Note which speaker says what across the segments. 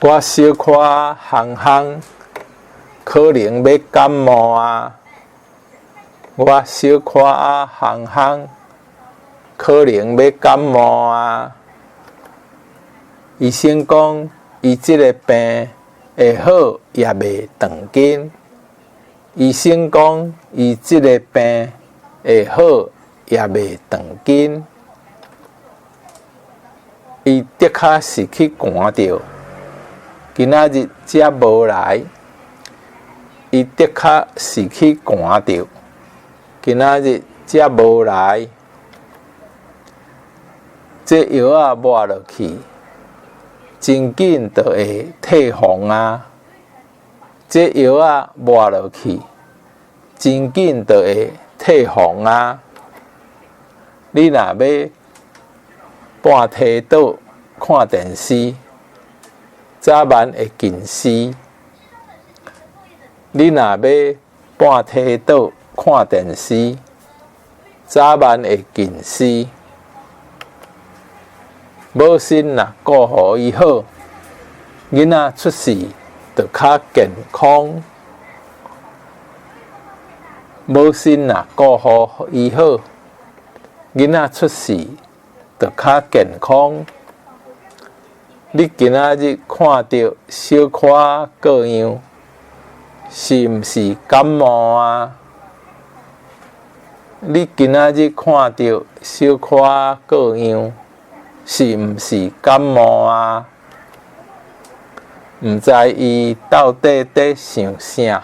Speaker 1: 我小可行行，可能要感冒啊。我小可行行，可能要感冒啊。医生讲，伊这个病会好，也袂长紧。医生讲，伊这个病会好，也袂长紧。伊的确是去寒着。今仔日才无来，伊的确是去寒着。今仔日才无来，这药啊抹落去，真紧就会退红啊！这药啊抹落去，真紧就会退红啊！你若要半梯倒看电视，早晚会近视；你若要半梯倒看电视，早晚会近视。母亲若顾好伊好，囡仔出世就较健康。母亲若顾好伊好，囡仔出世就较健康。你今仔日看到小可各样，是毋是感冒啊？你今仔日看到小可各样，是毋是感冒啊？毋知伊到底在想啥？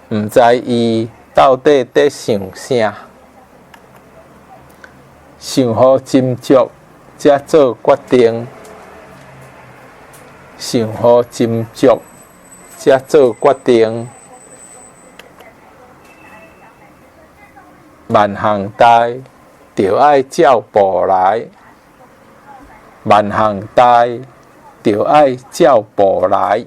Speaker 1: 毋知伊到底在想啥？想好斟酌，才做决定。想好斟酌，才做决定。万项代，就爱照步来。万项代，就爱照步来。